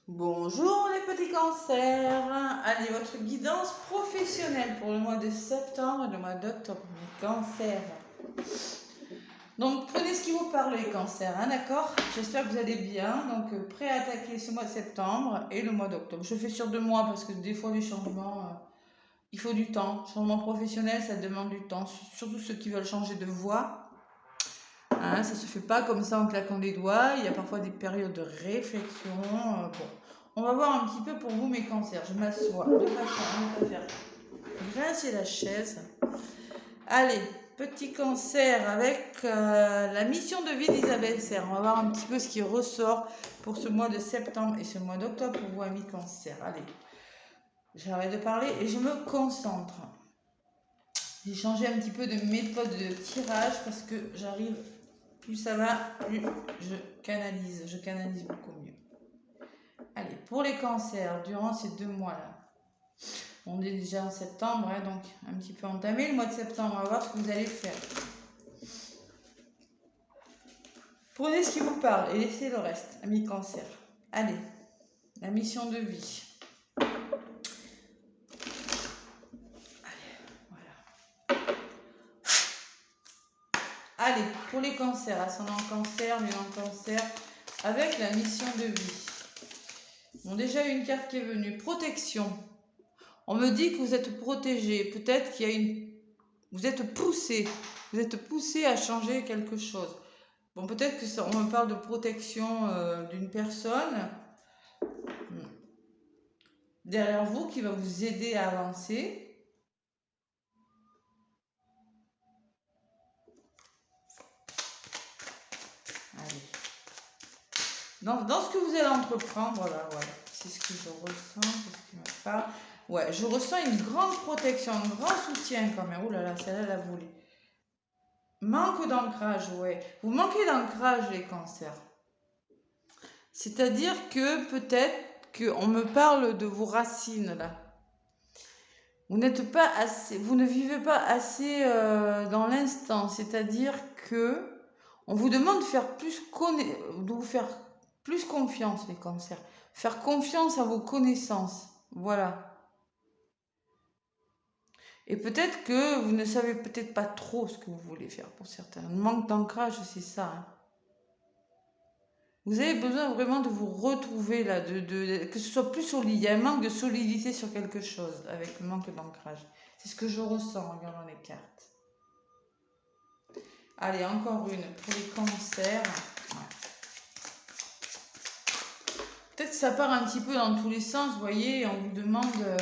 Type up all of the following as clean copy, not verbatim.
Bonjour les petits cancers. Allez, votre guidance professionnelle pour le mois de septembre et le mois d'octobre. Les cancers. Donc prenez ce qui vous parle les cancers, hein, d'accord? J'espère que vous allez bien. Donc prêt à attaquer ce mois de septembre et le mois d'octobre. Je fais sur 2 mois parce que des fois les changements, il faut du temps. Changement professionnel, ça demande du temps. Surtout ceux qui veulent changer de voie. Hein, ça se fait pas comme ça en claquant des doigts. Il y a parfois des périodes de réflexion. Bon. On va voir un petit peu pour vous mes cancers. Je m'assois de façon à ne pas faire grincer la chaise. Allez, petit cancer avec la mission de vie d'Isabelle Serre. On va voir un petit peu ce qui ressort pour ce mois de septembre et ce mois d'octobre pour vous amis cancer. Allez, j'arrête de parler et je me concentre. J'ai changé un petit peu de méthode de tirage parce que j'arrive, plus ça va, plus je canalise beaucoup mieux. Allez, pour les cancers, durant ces 2 mois-là, on est déjà en septembre, hein, donc un petit peu entamé le mois de septembre. On va voir ce que vous allez faire. Prenez ce qui vous parle et laissez le reste, amis cancer. Allez, la mission de vie. Allez, voilà. Allez, pour les cancers, ascendant cancer, lunan cancer, avec la mission de vie. Bon, déjà une carte qui est venue, protection. On me dit que vous êtes protégé, peut-être qu'il y a une... Vous êtes poussé à changer quelque chose. Bon, peut-être que ça, on me parle de protection d'une personne derrière vous qui va vous aider à avancer. Allez. Dans ce que vous allez entreprendre, là, ouais, c'est ce que je ressens, c'est ce qui me parle. Ouais, je ressens une grande protection, un grand soutien quand même. Oh là là, celle-là, la volée. Manque d'ancrage, ouais. Vous manquez d'ancrage, les cancers. C'est-à-dire que peut-être qu'on me parle de vos racines, là. Vous n'êtes pas assez, vous ne vivez pas assez dans l'instant. C'est-à-dire que on vous demande de faire de vous faire plus confiance, les cancers. Faire confiance à vos connaissances. Voilà. Et peut-être que vous ne savez peut-être pas trop ce que vous voulez faire pour certains. Le manque d'ancrage, c'est ça. Hein. Vous avez besoin vraiment de vous retrouver là, que ce soit plus solide. Il y a un manque de solidité sur quelque chose avec le manque d'ancrage. C'est ce que je ressens en regardant les cartes. Allez, encore une pour les cancers. Ouais. Peut-être que ça part un petit peu dans tous les sens, vous voyez, on vous demande...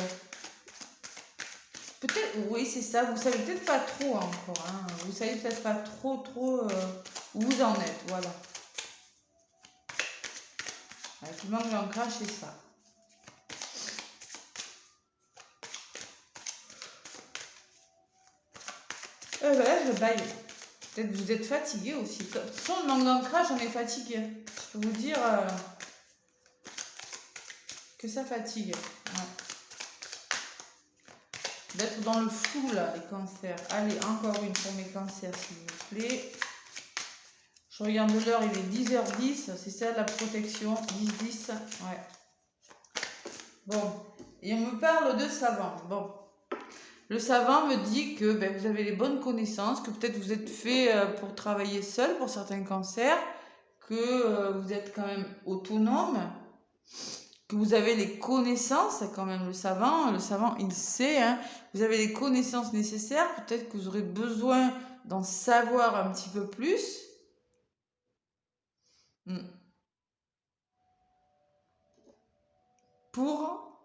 Peut-être, oui, c'est ça, vous savez peut-être pas trop encore. Hein. Vous savez peut-être pas trop où vous en êtes, voilà. Avec le manque d'ancrage, c'est ça. Voilà, je baille. Peut-être que vous êtes fatigué aussi. Sans le manque d'ancrage, on est fatigué. Je peux vous dire que ça fatigue. Ouais. D'être dans le flou là, les cancers. Allez, encore une pour mes cancers, s'il vous plaît. Je regarde l'heure, il est 10h10. C'est ça la protection. 10-10. Ouais. Bon. Et on me parle de savant. Bon. Le savant me dit que ben, vous avez les bonnes connaissances, que peut-être vous êtes fait pour travailler seul pour certains cancers, que vous êtes quand même autonome, que vous avez les connaissances, quand même le savant il sait, hein, vous avez les connaissances nécessaires, peut-être que vous aurez besoin d'en savoir un petit peu plus. Pour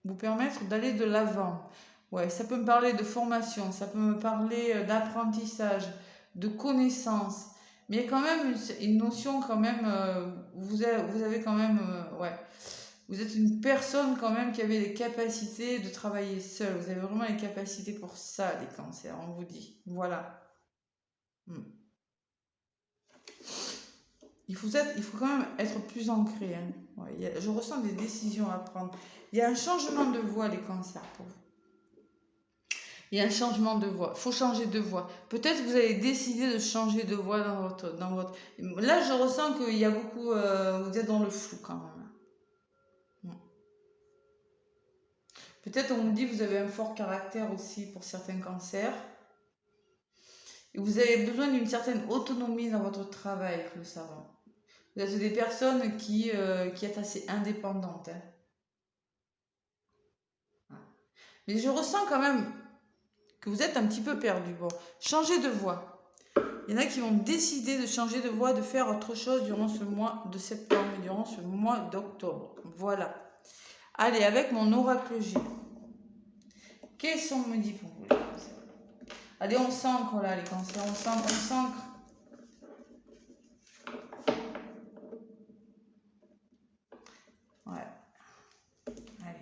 vous permettre d'aller de l'avant. Ouais, ça peut me parler de formation, ça peut me parler d'apprentissage, de connaissances. Mais il y a quand même une notion quand même, vous avez quand même, ouais, vous êtes une personne quand même qui avait les capacités de travailler seule. Vous avez vraiment les capacités pour ça, les cancers, on vous dit. Voilà. Il faut quand même être plus ancré. Hein. Ouais, je ressens des décisions à prendre. Il y a un changement de voie, les cancers, pour vous. Il y a un changement de voie. Il faut changer de voie. Peut-être que vous avez décidé de changer de voie dans votre... Là, je ressens qu'il y a beaucoup... vous êtes dans le flou quand même. Peut-être on vous dit que vous avez un fort caractère aussi pour certains cancers. Et vous avez besoin d'une certaine autonomie dans votre travail, le savant. Vous êtes des personnes qui êtes assez indépendantes. Hein. Mais je ressens quand même que vous êtes un petit peu perdu. Bon, changez de voie. Il y en a qui vont décider de changer de voie, de faire autre chose durant ce mois de septembre et durant ce mois d'octobre. Voilà. Allez, avec mon oracle G. Qu'est-ce qu'on me dit pour vous, les cancers? Allez, on s'ancre là, les cancers. On s'ancre. Ouais. Allez.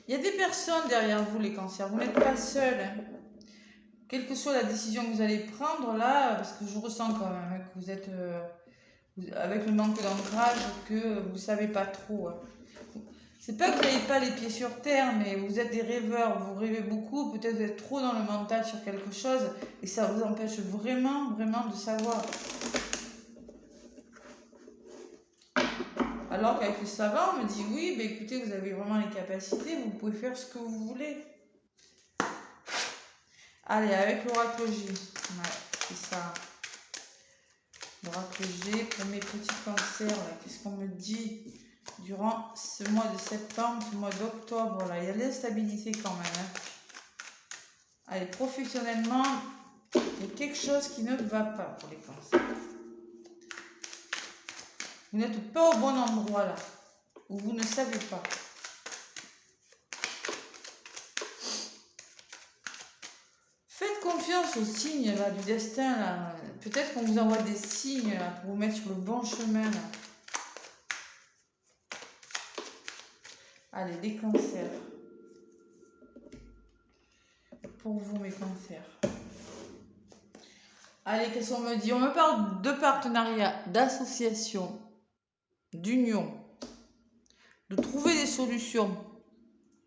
Il y a des personnes derrière vous, les cancers. Vous n'êtes pas seuls. Hein. Quelle que soit la décision que vous allez prendre là, parce que je ressens quand même que vous êtes avec le manque d'ancrage, que vous ne savez pas trop. Hein. C'est pas que vous n'avez pas les pieds sur terre, mais vous êtes des rêveurs, vous rêvez beaucoup, peut-être vous êtes trop dans le mental sur quelque chose et ça vous empêche vraiment, vraiment de savoir. Alors qu'avec le savant, on me dit oui, ben écoutez, vous avez vraiment les capacités, vous pouvez faire ce que vous voulez. Allez, avec l'oracle G. Ouais, c'est ça. L'oracle G pour mes petits cancers, qu'est-ce qu'on me dit durant ce mois de septembre, ce mois d'octobre, là, il y a de l'instabilité quand même. Hein. Allez, professionnellement, il y a quelque chose qui ne va pas pour les cancers. Vous n'êtes pas au bon endroit là, ou vous ne savez pas. Faites confiance aux signes là, du destin. Là. Peut-être qu'on vous envoie des signes là, pour vous mettre sur le bon chemin. Là. Allez, les cancers. Pour vous, mes cancers. Allez, qu'est-ce qu'on me dit? On me parle de partenariat, d'association, d'union, de trouver des solutions.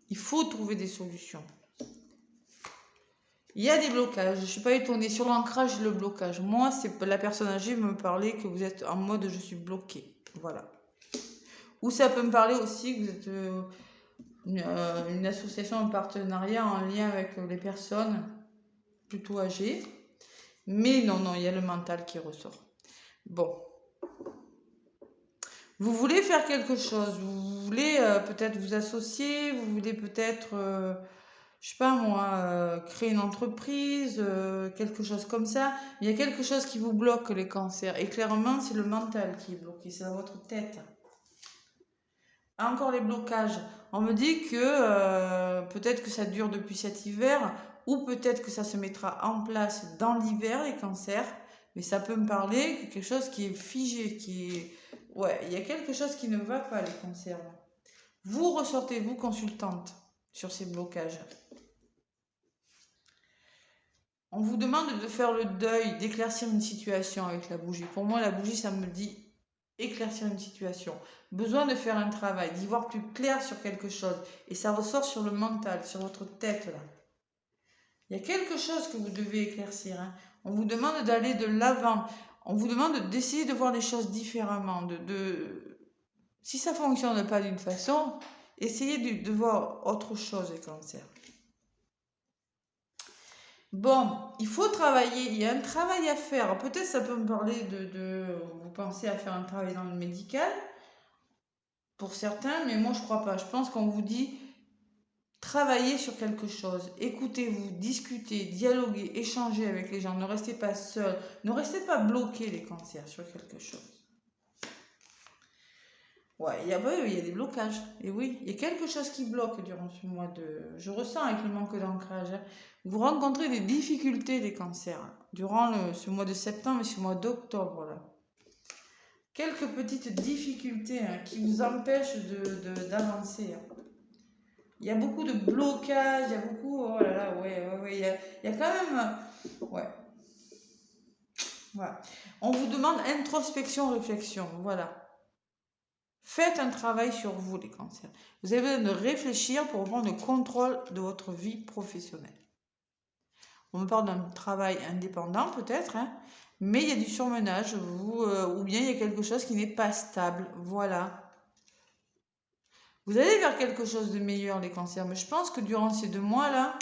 Il faut trouver des solutions. Il y a des blocages. Je ne suis pas étonnée. Sur l'ancrage, le blocage. Moi, c'est la personne âgée me parlait que vous êtes en mode je suis bloqué. Voilà. Ou ça peut me parler aussi que vous êtes une association, un partenariat en lien avec les personnes plutôt âgées. Mais non, il y a le mental qui ressort. Bon. Vous voulez faire quelque chose. Vous voulez peut-être vous associer. Vous voulez peut-être... je sais pas moi, créer une entreprise, quelque chose comme ça. Il y a quelque chose qui vous bloque, les cancers. Et clairement, c'est le mental qui est bloqué, c'est dans votre tête. Encore les blocages. On me dit que peut-être que ça dure depuis cet hiver, ou peut-être que ça se mettra en place dans l'hiver, les cancers. Mais ça peut me parler de quelque chose qui est figé, qui est... Ouais, il y a quelque chose qui ne va pas, les cancers. Vous ressortez, vous, consultante, sur ces blocages. On vous demande de faire le deuil, d'éclaircir une situation avec la bougie. Pour moi, la bougie, ça me dit éclaircir une situation. Besoin de faire un travail, d'y voir plus clair sur quelque chose. Et ça ressort sur le mental, sur votre tête, là. Il y a quelque chose que vous devez éclaircir. Hein. On vous demande d'aller de l'avant. On vous demande d'essayer de voir les choses différemment. Si ça ne fonctionne pas d'une façon, essayez de voir autre chose, les cancers. Bon, il faut travailler, il y a un travail à faire. Peut-être ça peut me parler vous pensez à faire un travail dans le médical, pour certains, mais moi je crois pas. Je pense qu'on vous dit, travaillez sur quelque chose, écoutez-vous, discutez, dialoguez, échangez avec les gens, ne restez pas seul, ne restez pas bloqués les cancers sur quelque chose. Ouais, il y a des blocages. Et oui, il y a quelque chose qui bloque durant ce mois de... Je ressens avec le manque d'ancrage. Hein. Vous rencontrez des difficultés, les cancers, durant ce mois de septembre et ce mois d'octobre. Là. Quelques petites difficultés qui vous empêchent d'avancer. Il y a beaucoup de blocages, il y a beaucoup... Oh là là, ouais. Il y a quand même... Ouais. On vous demande introspection, réflexion. Voilà. Faites un travail sur vous, les cancers. Vous avez besoin de réfléchir pour prendre le contrôle de votre vie professionnelle. On me parle d'un travail indépendant peut-être, hein, mais il y a du surmenage, ou bien il y a quelque chose qui n'est pas stable. Voilà. Vous allez vers quelque chose de meilleur, les cancers, mais je pense que durant ces 2 mois-là,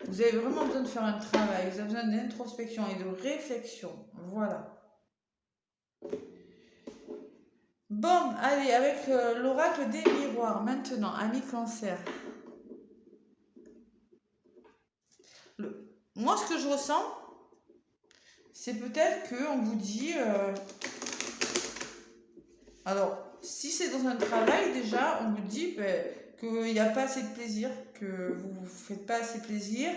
vous avez vraiment besoin de faire un travail, vous avez besoin d'introspection et de réflexion. Voilà. Bon, allez, avec l'oracle des miroirs, maintenant, amis cancer. Moi, ce que je ressens, c'est peut-être qu'on vous dit... alors, si c'est dans un travail, déjà, on vous dit qu'il n'y a pas assez de plaisir, que vous ne faites pas assez plaisir.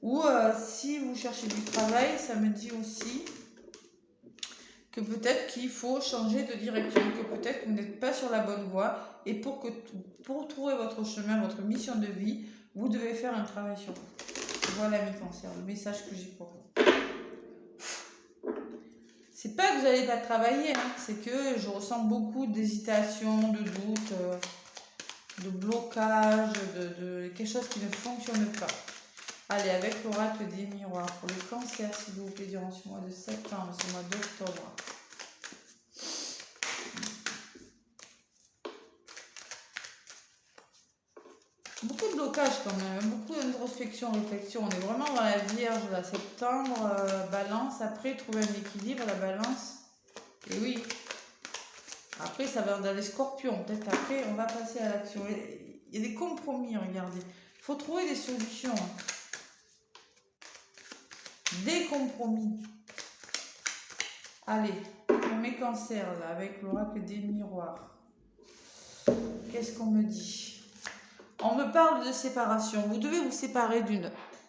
Ou si vous cherchez du travail, ça me dit aussi que peut-être qu'il faut changer de direction, que peut-être que vous n'êtes pas sur la bonne voie. Et pour trouver votre chemin, votre mission de vie, vous devez faire un travail sur vous. Voilà mes cancers, le message que j'ai pour vous. C'est pas que vous n'allez pas travailler, hein, c'est que je ressens beaucoup d'hésitation, de doute, de blocage, de quelque chose qui ne fonctionne pas. Allez, avec l'oracle des miroirs, pour le cancer, s'il vous plaît, durant ce mois de septembre, ce mois d'octobre. Beaucoup de blocage quand même, beaucoup d'introspection, réflexion. On est vraiment dans la Vierge, là, septembre, balance. Après, trouver un équilibre, la balance. Et oui. Après, ça va dans les scorpions. Peut-être après, on va passer à l'action. Il y a des compromis, regardez. Il faut trouver des solutions. Des compromis. Allez, pour mes cancers, là, avec l'oracle des miroirs. Qu'est-ce qu'on me dit? On me parle de séparation. Vous devez vous séparer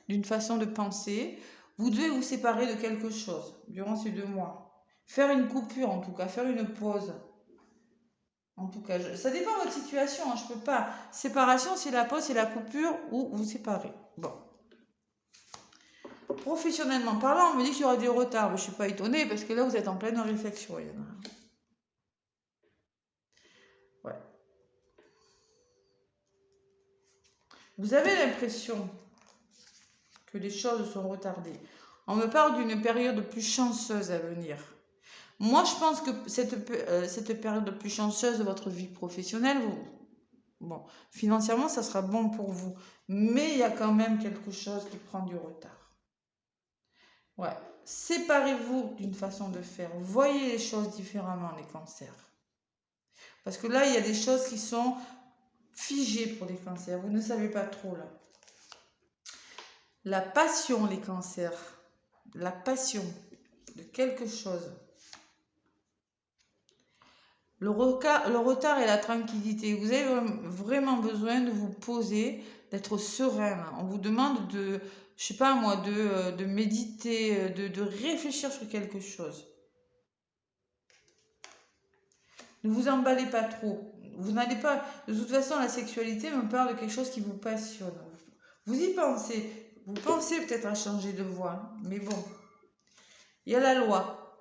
d'une façon de penser. Vous devez vous séparer de quelque chose durant ces 2 mois. Faire une coupure, en tout cas, faire une pause. En tout cas, ça dépend de votre situation, hein, je ne peux pas. Séparation, c'est la pause, c'est la coupure ou vous séparez. Bon. Professionnellement parlant, on me dit qu'il y aura des retards. Mais je ne suis pas étonnée parce que là, vous êtes en pleine réflexion. Il y en a. Ouais. Vous avez l'impression que les choses sont retardées. On me parle d'une période plus chanceuse à venir. Moi, je pense que cette période plus chanceuse de votre vie professionnelle, bon, financièrement, ça sera bon pour vous. Mais il y a quand même quelque chose qui prend du retard. Ouais. Séparez-vous d'une façon de faire. Voyez les choses différemment, les cancers. Parce que là, il y a des choses qui sont figées pour les cancers. Vous ne savez pas trop, là. La passion, les cancers. La passion de quelque chose. Le retard et la tranquillité. Vous avez vraiment besoin de vous poser, d'être serein. On vous demande de, je sais pas moi, de méditer, de réfléchir sur quelque chose. Ne vous emballez pas trop. Vous n'allez pas. De toute façon, la sexualité me parle de quelque chose qui vous passionne. Vous y pensez. Vous pensez peut-être à changer de voie. Mais bon. Il y a la loi.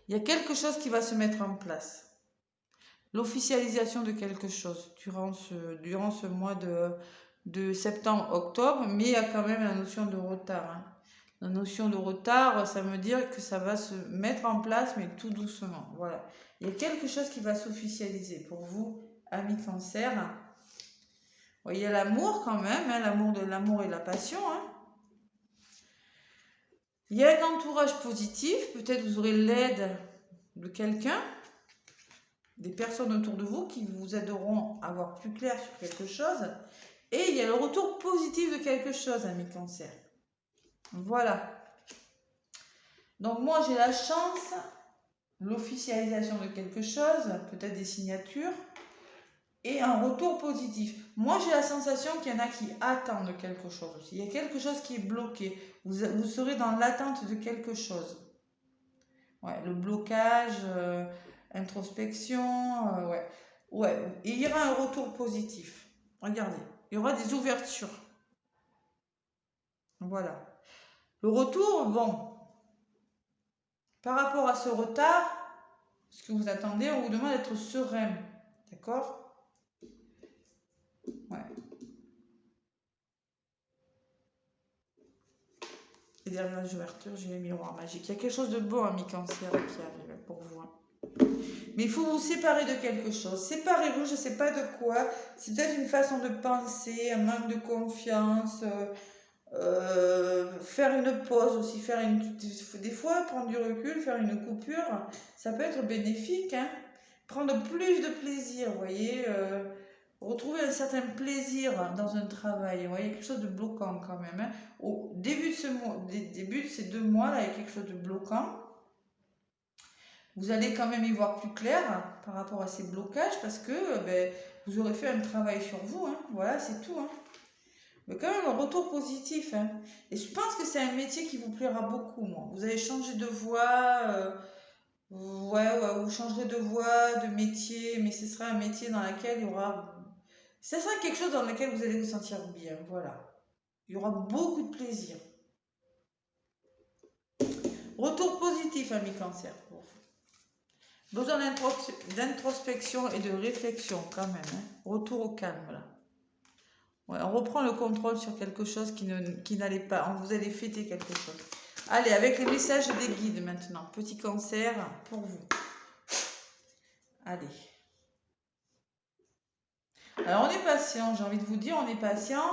Il y a quelque chose qui va se mettre en place. L'officialisation de quelque chose durant ce mois de septembre-octobre, mais il y a quand même la notion de retard. Hein. La notion de retard, ça veut dire que ça va se mettre en place, mais tout doucement. Voilà. Il y a quelque chose qui va s'officialiser pour vous, amis cancer. Il y a l'amour quand même, hein, l'amour et la passion. Hein. Il y a un entourage positif, peut-être vous aurez l'aide de quelqu'un, des personnes autour de vous qui vous aideront à voir plus clair sur quelque chose. Et il y a le retour positif de quelque chose, amis cancer. Voilà. Donc moi, j'ai la chance, l'officialisation de quelque chose, peut-être des signatures, et un retour positif. Moi, j'ai la sensation qu'il y en a qui attendent quelque chose aussi. Il y a quelque chose qui est bloqué. Vous serez dans l'attente de quelque chose. Ouais, le blocage, introspection, ouais. Ouais, et il y aura un retour positif. Regardez, il y aura des ouvertures. Voilà. Le retour, bon, par rapport à ce retard, ce que vous attendez, on vous demande d'être serein. D'accord? Ouais. Et derrière les ouvertures, j'ai les miroirs magiques. Il y a quelque chose de beau, ami Cancer, qui arrive pour vous. Mais il faut vous séparer de quelque chose. Séparez-vous, je ne sais pas de quoi. C'est peut-être une façon de penser, un manque de confiance. Faire une pause aussi, des fois prendre du recul, faire une coupure, ça peut être bénéfique, hein. Prendre plus de plaisir, vous voyez, retrouver un certain plaisir dans un travail, vous voyez, quelque chose de bloquant quand même, hein. Au début de ces 2 mois là, il y a quelque chose de bloquant. Vous allez quand même y voir plus clair par rapport à ces blocages parce que vous aurez fait un travail sur vous, hein. Voilà, c'est tout, hein. Mais quand même un retour positif, hein. Et je pense que c'est un métier qui vous plaira beaucoup, moi. Vous allez changer de voie, vous changerez de voie, de métier, mais ce sera un métier dans lequel il y aura... Ce sera quelque chose dans lequel vous allez vous sentir bien, voilà. Il y aura beaucoup de plaisir. Retour positif, ami Cancer, pour vous. Besoin d'introspection et de réflexion, quand même, hein. Retour au calme, là. Ouais, on reprend le contrôle sur quelque chose qui n'allait pas. Vous allez fêter quelque chose. Allez, avec les messages des guides maintenant. Petit Cancer pour vous. Allez. Alors, on est patient. J'ai envie de vous dire, on est patient.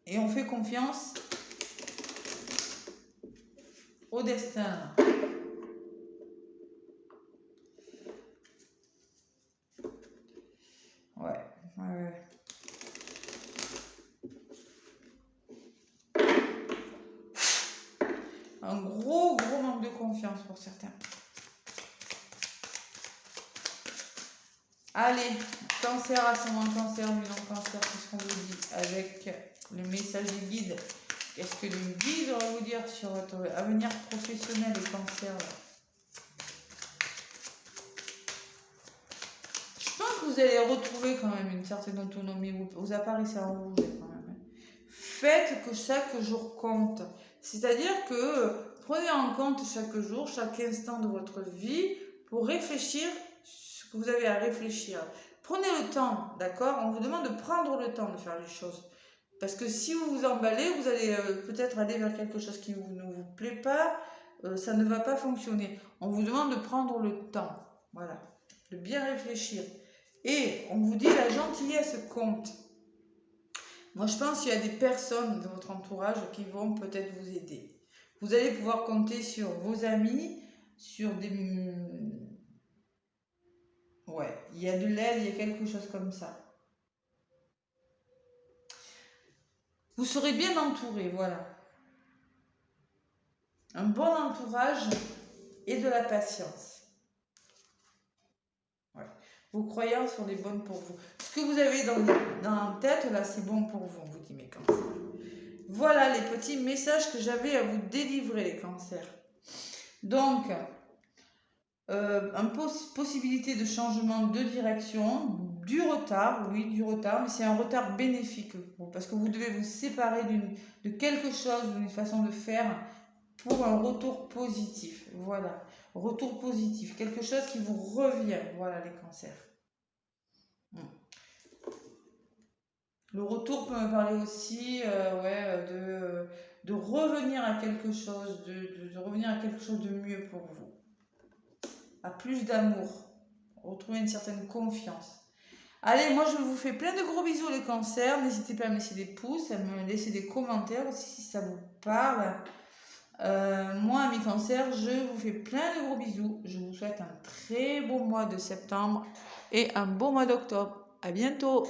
Et on fait confiance au destin. Ouais. Un gros manque de confiance pour certains. Allez, Cancer, ascendant Cancer, luminant Cancer, qu'est-ce qu'on vous dit avec le message des guides? Qu'est-ce que les guides vont vous dire sur votre avenir professionnel et Cancer là? Je pense que vous allez retrouver quand même une certaine autonomie. Vous apparaissez en rouge quand même. Faites que chaque jour compte. C'est-à-dire que prenez en compte chaque jour, chaque instant de votre vie pour réfléchir ce que vous avez à réfléchir. Prenez le temps, d'accord? On vous demande de prendre le temps de faire les choses. Parce que si vous vous emballez, vous allez peut-être aller vers quelque chose qui ne vous plaît pas, ça ne va pas fonctionner. On vous demande de prendre le temps, voilà, de bien réfléchir. Et on vous dit la gentillesse compte. Moi, je pense qu'il y a des personnes de votre entourage qui vont peut-être vous aider. Vous allez pouvoir compter sur vos amis, sur des... Ouais, il y a de l'aide, il y a quelque chose comme ça. Vous serez bien entouré, voilà. Un bon entourage et de la patience. Ouais. Vos croyances sont les bonnes pour vous. Ce que vous avez dans la tête, là, c'est bon pour vous, on vous dit mes cancers. Voilà les petits messages que j'avais à vous délivrer, les cancers. Donc, une possibilité de changement de direction, du retard, oui, du retard, mais c'est un retard bénéfique parce que vous devez vous séparer de quelque chose, d'une façon de faire pour un retour positif. Voilà, retour positif, quelque chose qui vous revient, voilà les cancers. Le retour peut me parler aussi de revenir à quelque chose, de revenir à quelque chose de mieux pour vous. À plus d'amour. Retrouver une certaine confiance. Allez, moi je vous fais plein de gros bisous les cancers. N'hésitez pas à me laisser des pouces, à me laisser des commentaires aussi si ça vous parle. Moi, mes cancers, je vous fais plein de gros bisous. Je vous souhaite un très beau mois de septembre et un beau mois d'octobre. À bientôt.